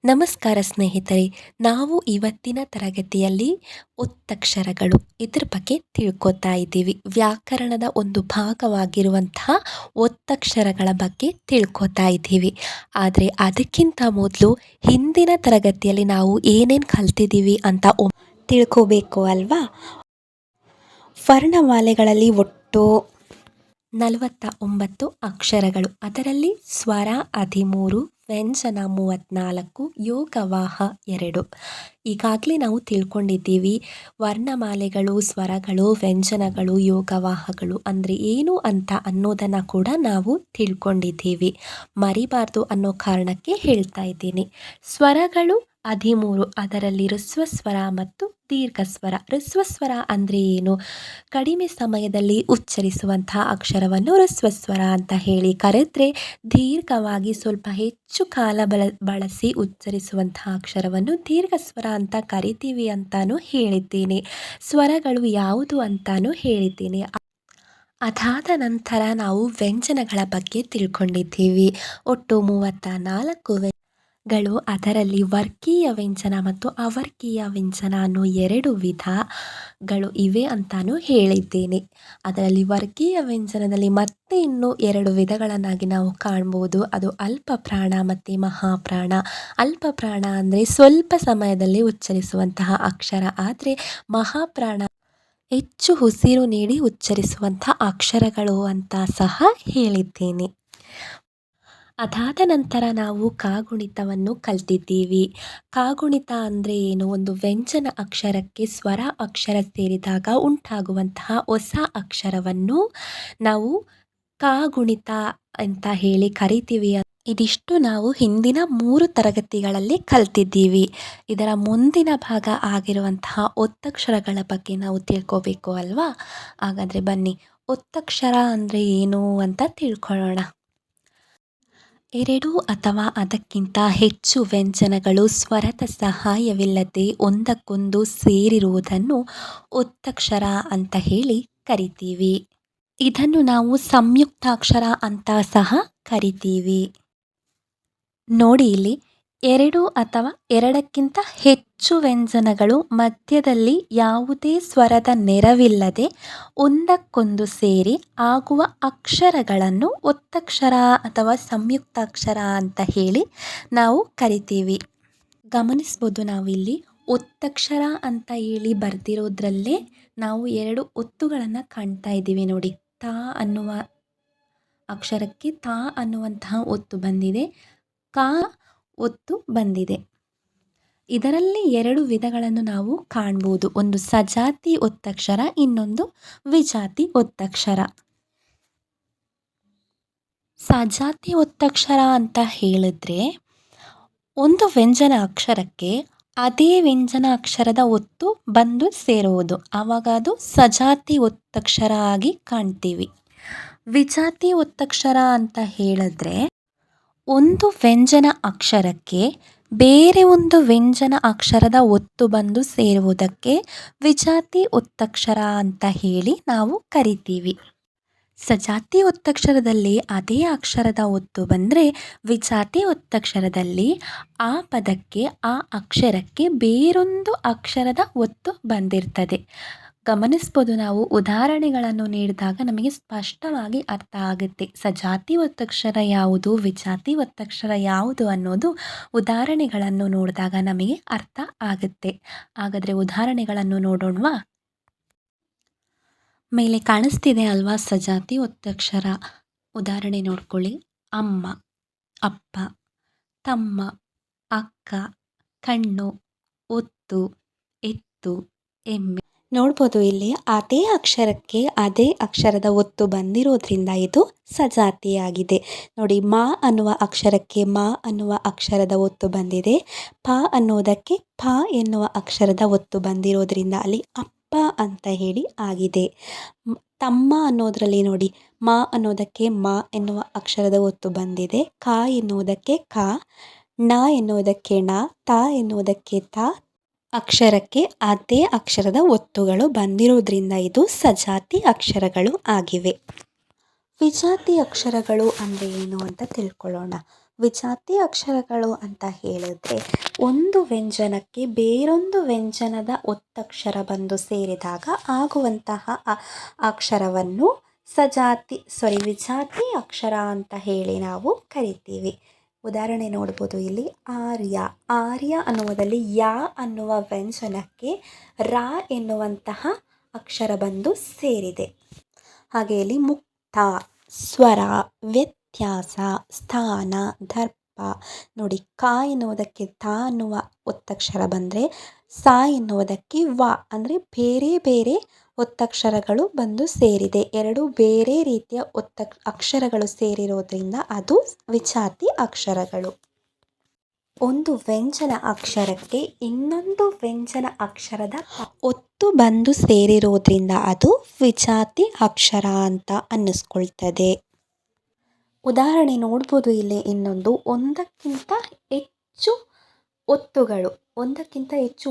ನಮಸ್ಕಾರ ಸ್ನೇಹಿತರೆ. ನಾವು ಇವತ್ತಿನ ತರಗತಿಯಲ್ಲಿ ಒತ್ತಕ್ಷರಗಳು ಇದ್ರ ಬಗ್ಗೆ ತಿಳ್ಕೊತಾ ಇದ್ದೀವಿ. ವ್ಯಾಕರಣದ ಒಂದು ಭಾಗವಾಗಿರುವಂತಹ ಒತ್ತಕ್ಷರಗಳ ಬಗ್ಗೆ ತಿಳ್ಕೊತಾ ಇದ್ದೀವಿ. ಆದರೆ ಅದಕ್ಕಿಂತ ಮೊದಲು ಹಿಂದಿನ ತರಗತಿಯಲ್ಲಿ ನಾವು ಏನೇನು ಕಲ್ತಿದ್ದೀವಿ ಅಂತ ತಿಳ್ಕೋಬೇಕು ಅಲ್ವಾ? ವರ್ಣಮಾಲೆಗಳಲ್ಲಿ ಒಟ್ಟು 49 ಅಕ್ಷರಗಳು, ಅದರಲ್ಲಿ ಸ್ವರ 13, ವ್ಯಂಜನ 34, ಯೋಗವಾಹ 2. ಈಗಾಗಲೇ ನಾವು ತಿಳ್ಕೊಂಡಿದ್ದೀವಿ ವರ್ಣಮಾಲೆಗಳು, ಸ್ವರಗಳು, ವ್ಯಂಜನಗಳು, ಯೋಗವಾಹಗಳು ಅಂದರೆ ಏನು ಅಂತ ಅನ್ನೋದನ್ನು ಕೂಡ ನಾವು ತಿಳ್ಕೊಂಡಿದ್ದೀವಿ. ಮರಿಬಾರ್ದು ಅನ್ನೋ ಕಾರಣಕ್ಕೆ ಹೇಳ್ತಾ ಇದ್ದೀನಿ. ಸ್ವರಗಳು 13, ಅದರಲ್ಲಿ ಹ್ರಸ್ವ ಸ್ವರ ಮತ್ತು ದೀರ್ಘ ಸ್ವರ. ಹ್ರಸ್ವ ಸ್ವರ ಅಂದರೆ ಏನು? ಕಡಿಮೆ ಸಮಯದಲ್ಲಿ ಉಚ್ಚರಿಸುವಂತಹ ಅಕ್ಷರವನ್ನು ಹ್ರಸ್ವ ಸ್ವರ ಅಂತ ಹೇಳಿ ಕರೆದ್ರೆ, ದೀರ್ಘವಾಗಿ ಸ್ವಲ್ಪ ಹೆಚ್ಚು ಕಾಲ ಬಳಸಿ ಉಚ್ಚರಿಸುವಂತಹ ಅಕ್ಷರವನ್ನು ದೀರ್ಘ ಸ್ವರ ಅಂತ ಕರಿತೀವಿ ಅಂತಾನು ಹೇಳಿದ್ದೀನಿ. ಸ್ವರಗಳು ಯಾವುದು ಅಂತಾನು ಹೇಳಿದ್ದೀನಿ. ಅದಾದ ನಂತರ ನಾವು ವ್ಯಂಜನಗಳ ಬಗ್ಗೆ ತಿಳ್ಕೊಂಡಿದ್ದೀವಿ. ಒಟ್ಟು 34 ಗಳು, ಅದರಲ್ಲಿ ವರ್ಗೀಯ ವ್ಯಂಜನ ಮತ್ತು ಅವರ್ಗೀಯ ವ್ಯಂಜನ ಅನ್ನೋ 2 ವಿಧಗಳು ಇವೆ ಅಂತಾನು ಹೇಳಿದ್ದೇನೆ. ಅದರಲ್ಲಿ ವರ್ಗೀಯ ವ್ಯಂಜನದಲ್ಲಿ ಮತ್ತೆ ಇನ್ನೂ 2 ವಿಧಗಳನ್ನಾಗಿ ನಾವು ಕಾಣ್ಬೋದು. ಅದು ಅಲ್ಪ ಪ್ರಾಣ ಮತ್ತು ಮಹಾಪ್ರಾಣ. ಅಲ್ಪ ಪ್ರಾಣ ಅಂದರೆ ಸ್ವಲ್ಪ ಸಮಯದಲ್ಲಿ ಉಚ್ಚರಿಸುವಂತಹ ಅಕ್ಷರ, ಆದರೆ ಮಹಾಪ್ರಾಣ ಹೆಚ್ಚು ಉಸಿರು ನೀಡಿ ಉಚ್ಚರಿಸುವಂಥ ಅಕ್ಷರಗಳು ಅಂತ ಸಹ ಹೇಳಿದ್ದೇನೆ. ಅದಾದ ನಂತರ ನಾವು ಕಾಗುಣಿತವನ್ನು ಕಲ್ತಿದ್ದೀವಿ. ಕಾಗುಣಿತ ಅಂದರೆ ಏನು? ಒಂದು ವ್ಯಂಜನ ಅಕ್ಷರಕ್ಕೆ ಸ್ವರ ಅಕ್ಷರ ಸೇರಿದಾಗ ಉಂಟಾಗುವಂತಹ ಹೊಸ ಅಕ್ಷರವನ್ನು ನಾವು ಕಾಗುಣಿತ ಅಂತ ಹೇಳಿ ಕರಿತೀವಿ. ಇದಿಷ್ಟು ನಾವು ಹಿಂದಿನ 3 ತರಗತಿಗಳಲ್ಲಿ ಕಲ್ತಿದ್ದೀವಿ. ಇದರ ಮುಂದಿನ ಭಾಗ ಆಗಿರುವಂತಹ ಒತ್ತಕ್ಷರಗಳ ಬಗ್ಗೆ ನಾವು ತಿಳ್ಕೋಬೇಕು ಅಲ್ವಾ? ಹಾಗಾದರೆ ಬನ್ನಿ, ಒತ್ತಕ್ಷರ ಅಂದರೆ ಏನು ಅಂತ ತಿಳ್ಕೊಳ್ಳೋಣ. 2 ಅಥವಾ ಅದಕ್ಕಿಂತ ಹೆಚ್ಚು ವ್ಯಂಜನಗಳು ಸ್ವರದ ಸಹಾಯವಿಲ್ಲದೆ ಒಂದಕ್ಕೊಂದು ಸೇರಿರುವುದನ್ನು ಒತ್ತಕ್ಷರ ಅಂತ ಹೇಳಿ ಕರಿತೀವಿ. ಇದನ್ನು ನಾವು ಸಂಯುಕ್ತಾಕ್ಷರ ಅಂತ ಸಹ ಕರಿತೀವಿ. ನೋಡಿ ಇಲ್ಲಿ, 2 ಅಥವಾ 2ಕ್ಕಿಂತ ಹೆಚ್ಚು ವ್ಯಂಜನಗಳು ಮಧ್ಯದಲ್ಲಿ ಯಾವುದೇ ಸ್ವರದ ನೆರವಿಲ್ಲದೆ ಒಂದಕ್ಕೊಂದು ಸೇರಿ ಆಗುವ ಅಕ್ಷರಗಳನ್ನು ಒತ್ತಕ್ಷರ ಅಥವಾ ಸಂಯುಕ್ತಾಕ್ಷರ ಅಂತ ಹೇಳಿ ನಾವು ಕರಿತೀವಿ. ಗಮನಿಸ್ಬೋದು, ನಾವಿಲ್ಲಿ ಒತ್ತಕ್ಷರ ಅಂತ ಹೇಳಿ ಬರ್ದಿರೋದ್ರಲ್ಲೇ ನಾವು 2 ಒತ್ತುಗಳನ್ನು ಕಾಣ್ತಾ ಇದ್ದೀವಿ. ನೋಡಿ, ತಾ ಅನ್ನುವ ಅಕ್ಷರಕ್ಕೆ ತಾ ಅನ್ನುವಂತಹ ಒತ್ತು ಬಂದಿದೆ, ಕಾ ಒತ್ತು ಬಂದಿದೆ. ಇದರಲ್ಲಿ 2 ವಿಧಗಳನ್ನು ನಾವು ಕಾಣ್ಬೋದು. ಒಂದು ಸಜಾತಿ ಒತ್ತಕ್ಷರ, ಇನ್ನೊಂದು ವಿಜಾತಿ ಒತ್ತಕ್ಷರ. ಸಜಾತಿ ಒತ್ತಕ್ಷರ ಅಂತ ಹೇಳಿದ್ರೆ, ಒಂದು ವ್ಯಂಜನ ಅಕ್ಷರಕ್ಕೆ ಅದೇ ವ್ಯಂಜನ ಅಕ್ಷರದ ಒತ್ತು ಬಂದು ಸೇರುವುದು, ಆವಾಗ ಅದು ಸಜಾತಿ ಒತ್ತಕ್ಷರ ಆಗಿ ಕಾಣ್ತೀವಿ. ವಿಜಾತಿ ಒತ್ತಕ್ಷರ ಅಂತ ಹೇಳಿದ್ರೆ, ಒಂದು ವ್ಯಂಜನ ಅಕ್ಷರಕ್ಕೆ ಬೇರೆ ಒಂದು ವ್ಯಂಜನ ಅಕ್ಷರದ ಒತ್ತು ಬಂದು ಸೇರುವುದಕ್ಕೆ ವಿಜಾತಿ ಒತ್ತಕ್ಷರ ಅಂತ ಹೇಳಿ ನಾವು ಕರಿತೀವಿ. ಸಜಾತಿ ಒತ್ತಕ್ಷರದಲ್ಲಿ ಅದೇ ಅಕ್ಷರದ ಒತ್ತು ಬಂದರೆ, ವಿಜಾತಿ ಒತ್ತಕ್ಷರದಲ್ಲಿ ಆ ಪದಕ್ಕೆ, ಆ ಅಕ್ಷರಕ್ಕೆ ಬೇರೊಂದು ಅಕ್ಷರದ ಒತ್ತು ಬಂದಿರ್ತದೆ. ಗಮನಿಸ್ಬೋದು, ನಾವು ಉದಾಹರಣೆಗಳನ್ನು ನೀಡಿದಾಗ ನಮಗೆ ಸ್ಪಷ್ಟವಾಗಿ ಅರ್ಥ ಆಗುತ್ತೆ. ಸಜಾತಿ ಒತ್ತಕ್ಷರ ಯಾವುದು, ವಿಜಾತಿ ಒತ್ತಕ್ಷರ ಯಾವುದು ಅನ್ನೋದು ಉದಾಹರಣೆಗಳನ್ನು ನೋಡಿದಾಗ ನಮಗೆ ಅರ್ಥ ಆಗುತ್ತೆ. ಹಾಗಾದರೆ ಉದಾಹರಣೆಗಳನ್ನು ನೋಡೋಣವಾ? ಮೇಲೆ ಕಾಣಿಸ್ತಿದೆ ಅಲ್ವಾ ಸಜಾತಿ ಒತ್ತಕ್ಷರ. ಉದಾಹರಣೆ ನೋಡ್ಕೊಳ್ಳಿ. ಅಮ್ಮ, ಅಪ್ಪ, ತಮ್ಮ, ಅಕ್ಕ, ಕಣ್ಣು, ಒತ್ತು, ಎತ್ತು, ಎಮ್ಮೆ. ನೋಡ್ಬೋದು, ಇಲ್ಲಿ ಅದೇ ಅಕ್ಷರಕ್ಕೆ ಅದೇ ಅಕ್ಷರದ ಒತ್ತು ಬಂದಿರೋದ್ರಿಂದ ಇದು ಸಜಾತಿಯಾಗಿದೆ. ನೋಡಿ, ಮಾ ಅನ್ನುವ ಅಕ್ಷರಕ್ಕೆ ಮಾ ಅನ್ನುವ ಅಕ್ಷರದ ಒತ್ತು ಬಂದಿದೆ. ಪ ಅನ್ನೋದಕ್ಕೆ ಪ ಎನ್ನುವ ಅಕ್ಷರದ ಒತ್ತು ಬಂದಿರೋದ್ರಿಂದ ಅಲ್ಲಿ ಅಪ್ಪ ಅಂತ ಹೇಳಿ ಆಗಿದೆ. ತಮ್ಮ ಅನ್ನೋದರಲ್ಲಿ ನೋಡಿ, ಮಾ ಅನ್ನೋದಕ್ಕೆ ಮಾ ಎನ್ನುವ ಅಕ್ಷರದ ಒತ್ತು ಬಂದಿದೆ. ಕಾ ಎನ್ನುವುದಕ್ಕೆ ಕಾ, ಣ ಎನ್ನುವುದಕ್ಕೆ ಣ, ತ ಎನ್ನುವುದಕ್ಕೆ ತ ಅಕ್ಷರಕ್ಕೆ ಅದೇ ಅಕ್ಷರದ ಒತ್ತುಗಳು ಬಂದಿರೋದ್ರಿಂದ ಇದು ಸಜಾತಿ ಅಕ್ಷರಗಳು ಆಗಿವೆ. ವಿಜಾತಿ ಅಕ್ಷರಗಳು ಅಂದರೆ ಏನು ಅಂತ ತಿಳ್ಕೊಳ್ಳೋಣ. ವಿಜಾತಿ ಅಕ್ಷರಗಳು ಅಂತ ಹೇಳಿದ್ರೆ ಒಂದು ವ್ಯಂಜನಕ್ಕೆ ಬೇರೊಂದು ವ್ಯಂಜನದ ಒತ್ತಕ್ಷರ ಬಂದು ಸೇರಿದಾಗ ಆಗುವಂತಹ ಅಕ್ಷರವನ್ನು ವಿಜಾತಿ ಅಕ್ಷರ ಅಂತ ಹೇಳಿ ನಾವು ಕರಿತೀವಿ. ಉದಾಹರಣೆ ನೋಡ್ಬೋದು ಇಲ್ಲಿ ಆರ್ಯ. ಆರ್ಯ ಅನ್ನುವುದಲ್ಲಿ ಯಾ ಅನ್ನುವ ವ್ಯಂಜನಕ್ಕೆ ರಾ ಎನ್ನುವಂತಹ ಅಕ್ಷರ ಬಂದು ಸೇರಿದೆ. ಹಾಗೆ ಇಲ್ಲಿ ಮುಕ್ತ, ಸ್ವರ, ವ್ಯತ್ಯಾಸ, ಸ್ಥಾನ, ದರ್ಪ. ನೋಡಿ, ಕ ಎನ್ನುವುದಕ್ಕೆ ತ ಅನ್ನುವ ಒತ್ತಕ್ಷರ ಬಂದರೆ ಸಾ ಎನ್ನುವುದಕ್ಕೆ ವ ಅಂದರೆ ಬೇರೆ ಬೇರೆ ಒತ್ತಕ್ಷರಗಳು ಬಂದು ಸೇರಿದೆ. ಎರಡು ಬೇರೆ ರೀತಿಯ ಅಕ್ಷರಗಳು ಸೇರಿರೋದ್ರಿಂದ ಅದು ವಿಜಾತಿ ಅಕ್ಷರಗಳು. ಒಂದು ವ್ಯಂಜನ ಅಕ್ಷರಕ್ಕೆ ಇನ್ನೊಂದು ವ್ಯಂಜನ ಅಕ್ಷರದ ಒತ್ತು ಬಂದು ಸೇರಿರೋದ್ರಿಂದ ಅದು ವಿಜಾತಿ ಅಕ್ಷರ ಅಂತ ಅನ್ನಿಸ್ಕೊಳ್ತದೆ. ಉದಾಹರಣೆ ನೋಡ್ಬೋದು ಇಲ್ಲಿ ಇನ್ನೊಂದು ಒಂದಕ್ಕಿಂತ ಹೆಚ್ಚು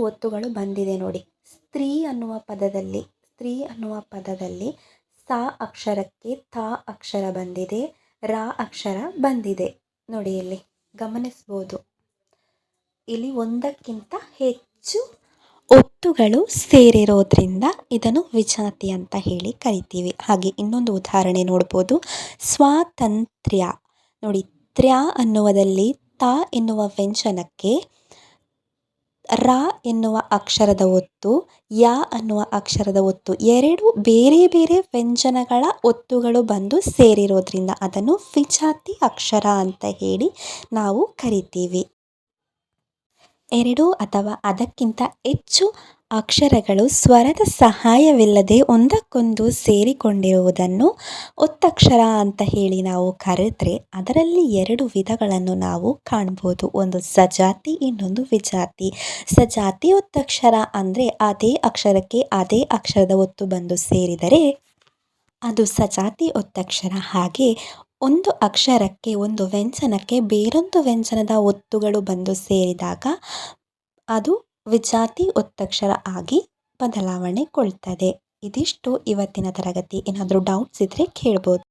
ಒತ್ತುಗಳು ಬಂದಿದೆ ನೋಡಿ. ಸ್ತ್ರೀ ಅನ್ನುವ ಪದದಲ್ಲಿ ಸಾ ಅಕ್ಷರಕ್ಕೆ ತ ಅಕ್ಷರ ಬಂದಿದೆ, ರಾ ಅಕ್ಷರ ಬಂದಿದೆ. ನೋಡಿ ಇಲ್ಲಿ ಗಮನಿಸ್ಬೋದು. ಇಲ್ಲಿ ಒಂದಕ್ಕಿಂತ ಹೆಚ್ಚು ಒತ್ತುಗಳು ಸೇರಿರೋದ್ರಿಂದ ಇದನ್ನು ವಿಜಾತಿ ಅಂತ ಹೇಳಿ ಕರಿತೀವಿ. ಹಾಗೆ ಇನ್ನೊಂದು ಉದಾಹರಣೆ ನೋಡ್ಬೋದು, ಸ್ವಾತಂತ್ರ್ಯ. ನೋಡಿ, ತ್ರ್ಯ ಅನ್ನುವುದಲ್ಲಿ ತ ಎನ್ನುವ ವ್ಯಂಜನಕ್ಕೆ ರಾ ಎನ್ನುವ ಅಕ್ಷರದ ಒತ್ತು, ಯಾ ಅನ್ನುವ ಅಕ್ಷರದ ಒತ್ತು, ಎರಡು ಬೇರೆ ಬೇರೆ ವ್ಯಂಜನಗಳ ಒತ್ತುಗಳು ಬಂದು ಸೇರಿರೋದ್ರಿಂದ ಅದನ್ನು ವಿಜಾತಿ ಅಕ್ಷರ ಅಂತ ಹೇಳಿ ನಾವು ಕರಿತೀವಿ. ಎರಡು ಅಥವಾ ಅದಕ್ಕಿಂತ ಹೆಚ್ಚು ಅಕ್ಷರಗಳು ಸ್ವರದ ಸಹಾಯವಿಲ್ಲದೆ ಒಂದಕ್ಕೊಂದು ಸೇರಿಕೊಂಡಿರುವುದನ್ನು ಒತ್ತಕ್ಷರ ಅಂತ ಹೇಳಿ ನಾವು ಕರೆದ್ರೆ ಅದರಲ್ಲಿ ಎರಡು ವಿಧಗಳನ್ನು ನಾವು ಕಾಣ್ಬೋದು. ಒಂದು ಸಜಾತಿ, ಇನ್ನೊಂದು ವಿಜಾತಿ. ಸಜಾತಿ ಒತ್ತಕ್ಷರ ಅಂದರೆ ಅದೇ ಅಕ್ಷರಕ್ಕೆ ಅದೇ ಅಕ್ಷರದ ಒತ್ತು ಬಂದು ಸೇರಿದರೆ ಅದು ಸಜಾತಿ ಒತ್ತಕ್ಷರ. ಹಾಗೆ ಒಂದು ಅಕ್ಷರಕ್ಕೆ, ಒಂದು ವ್ಯಂಜನಕ್ಕೆ ಬೇರೊಂದು ವ್ಯಂಜನದ ಒತ್ತುಗಳು ಬಂದು ಸೇರಿದಾಗ ಅದು ವಿಜಾತಿ ಒತ್ತಕ್ಷರ ಆಗಿ ಬದಲಾವಣೆಗೊಳ್ತದೆ. ಇದಿಷ್ಟು ಇವತ್ತಿನ ತರಗತಿ. ಏನಾದರೂ ಡೌಟ್ಸ್ ಇದ್ದರೆ ಕೇಳ್ಬೋದು.